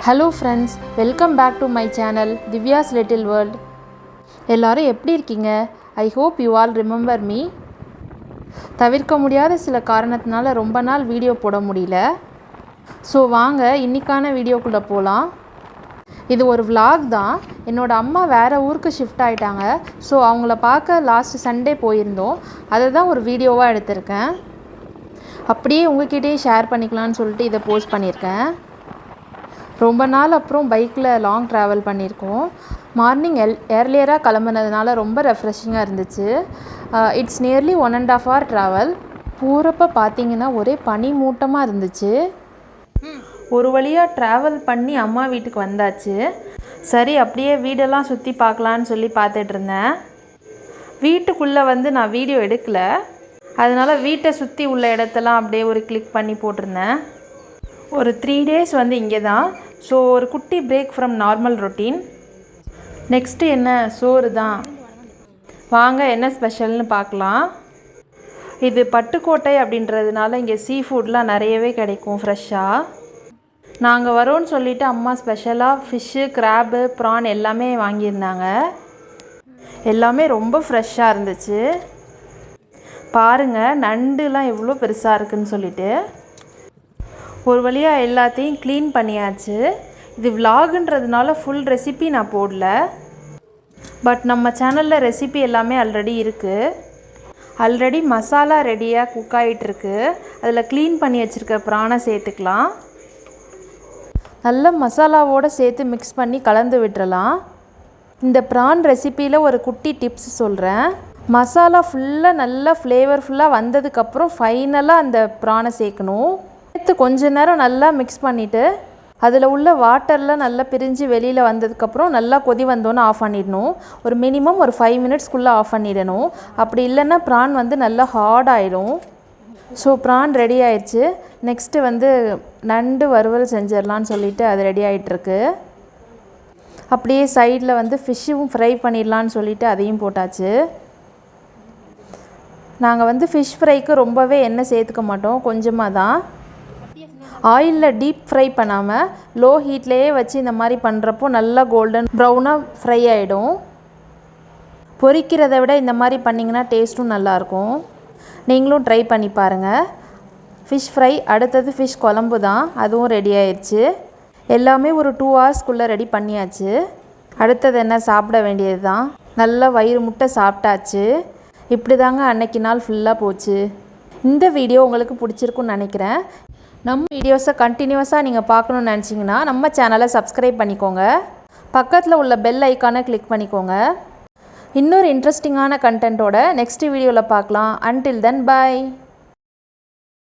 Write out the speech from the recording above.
Hello friends, welcome back to my channel Divya's Little World. எல்லாரும் எப்படி இருக்கீங்க? I hope you all remember me. தவிர்க்க முடியாத சில காரணத்தினால ரொம்ப நாள் வீடியோ போட முடியல. ஸோ வாங்க இன்னைக்கான வீடியோக்குள்ளே போகலாம். இது ஒரு vlog தான். என்னோட அம்மா வேறு ஊருக்கு ஷிஃப்ட் ஆகிட்டாங்க. ஸோ அவங்கள பார்க்க லாஸ்ட் சண்டே போயிருந்தோம். அதை தான் ஒரு வீடியோவாக எடுத்திருக்கேன். அப்படியே உங்ககிட்டயே ஷேர் பண்ணிக்கலான்னு சொல்லிட்டு இதை போஸ்ட் பண்ணியிருக்கேன். ரொம்ப நாள் அப்புறம் பைக்கில் லாங் ட்ராவல் பண்ணியிருக்கோம். மார்னிங் ஏர்லியராக கிளம்புனதுனால ரொம்ப ரெஃப்ரெஷிங்காக இருந்துச்சு. It's nearly 1.5 hour travel. போகிறப்ப பார்த்திங்கன்னா ஒரே பனி மூட்டமாக இருந்துச்சு. ஒரு வழியாக ட்ராவல் பண்ணி அம்மா வீட்டுக்கு வந்தாச்சு. சரி அப்படியே வீடெல்லாம் சுற்றி பார்க்கலான்னு சொல்லி பார்த்துட்டு இருந்தேன். வீட்டுக்குள்ளே நான் வீடியோ எடுக்கலை. அதனால் வீட்டை சுற்றி உள்ள இடத்தெல்லாம் அப்படியே ஒரு கிளிக் பண்ணி போட்டிருந்தேன். ஒரு 3 days இங்கே தான். ஸோ ஒரு குட்டி break from normal routine. Next என்ன, சோறு தான். வாங்க என்ன ஸ்பெஷல்னு பார்க்கலாம். இது பட்டுக்கோட்டை அப்படின்றதுனால இங்கே சீ ஃபுட்லாம் நிறையவே கிடைக்கும் ஃப்ரெஷ்ஷாக. நாங்கள் வரோன்னு சொல்லிவிட்டு அம்மா ஸ்பெஷலாக ஃபிஷ்ஷு, கிராப்பு, ப்ரான் எல்லாமே வாங்கியிருந்தாங்க. எல்லாமே ரொம்ப ஃப்ரெஷ்ஷாக இருந்துச்சு. பாருங்கள் நண்டுலாம் எவ்வளோ பெருசாக இருக்குதுன்னு சொல்லிட்டு. ஒரு வழியாக எல்லாத்தையும் க்ளீன் பண்ணியாச்சு. இது விலாகுன்றதுனால ஃபுல் ரெசிபி நான் போடல. பட் நம்ம சேனலில் ரெசிபி எல்லாமே ஆல்ரெடி இருக்குது. ஆல்ரெடி மசாலா ரெடியாக குக் ஆகிட்டுருக்கு. அதில் க்ளீன் பண்ணி வச்சுருக்க ப்ரானை சேர்த்துக்கலாம். நல்ல மசாலாவோடு சேர்த்து மிக்ஸ் பண்ணி கலந்து விட்டுறலாம். இந்த ப்ரான் ரெசிப்பியில் ஒரு குட்டி டிப்ஸ் சொல்கிறேன். மசாலா ஃபுல்லாக நல்லா ஃப்ளேவர்ஃபுல்லாக வந்ததுக்கப்புறம் ஃபைனலாக அந்த ப்ரானை சேர்க்கணும். சேர்த்து கொஞ்ச நேரம் நல்லா மிக்ஸ் பண்ணிவிட்டு அதில் உள்ள வாட்டர்லாம் நல்லா பிரிஞ்சு வெளியில் வந்ததுக்கப்புறம் நல்லா கொதி வந்தோன்னு ஆஃப் பண்ணிடணும். ஒரு மினிமம் ஒரு 5 minutesக்குள்ளே ஆஃப் பண்ணிடணும். அப்படி இல்லைன்னா ப்ரான் நல்லா ஹார்ட் ஆகிடும். ஸோ ப்ரான் ரெடி ஆயிடுச்சு. நெக்ஸ்ட்டு நண்டு வறுவல் செஞ்சிடலான்னு சொல்லிவிட்டு அது ரெடி ஆகிட்டுருக்கு. அப்படியே சைடில் ஃபிஷ்ஷும் ஃப்ரை பண்ணிடலான்னு சொல்லிவிட்டு அதையும் போட்டாச்சு. நாங்கள் ஃபிஷ் ஃப்ரைக்கு ரொம்பவே எண்ணெய் சேர்த்துக்க மாட்டோம், கொஞ்சமாக தான். ஆயிலில் டீப் ஃப்ரை பண்ணாமல் லோ ஹீட்லேயே வச்சு இந்த மாதிரி பண்ணுறப்போ நல்லா கோல்டன் ப்ரௌனாக ஃப்ரை ஆகிடும். பொரிக்கிறத விட இந்த மாதிரி பண்ணிங்கன்னா டேஸ்ட்டும் நல்லாயிருக்கும். நீங்களும் ட்ரை பண்ணி பாருங்கள். Fish fry. அடுத்தது ஃபிஷ் குழம்பு தான், அதுவும் ரெடி ஆயிடுச்சு. எல்லாமே ஒரு 2 hours ரெடி பண்ணியாச்சு. அடுத்தது என்ன, சாப்பிட வேண்டியது தான். நல்லா வயிறு முட்டை சாப்பிட்டாச்சு. இப்படி தாங்க அன்னைக்கு நாள் ஃபுல்லாக போச்சு. இந்த வீடியோ உங்களுக்கு பிடிச்சிருக்குன்னு நினைக்கிறேன். நம்ம வீடியோஸை கண்டினியூஸாக நீங்கள் பார்க்கணுன்னு நினச்சிங்கன்னா நம்ம சேனலை சப்ஸ்கிரைப் பண்ணிக்கோங்க. பக்கத்தில் உள்ள பெல் ஐக்கானை கிளிக் பண்ணிக்கோங்க. இன்னொரு இன்ட்ரெஸ்டிங்கான கண்டென்ட்டோட நெக்ஸ்ட் வீடியோவில் பார்க்கலாம். Until then by.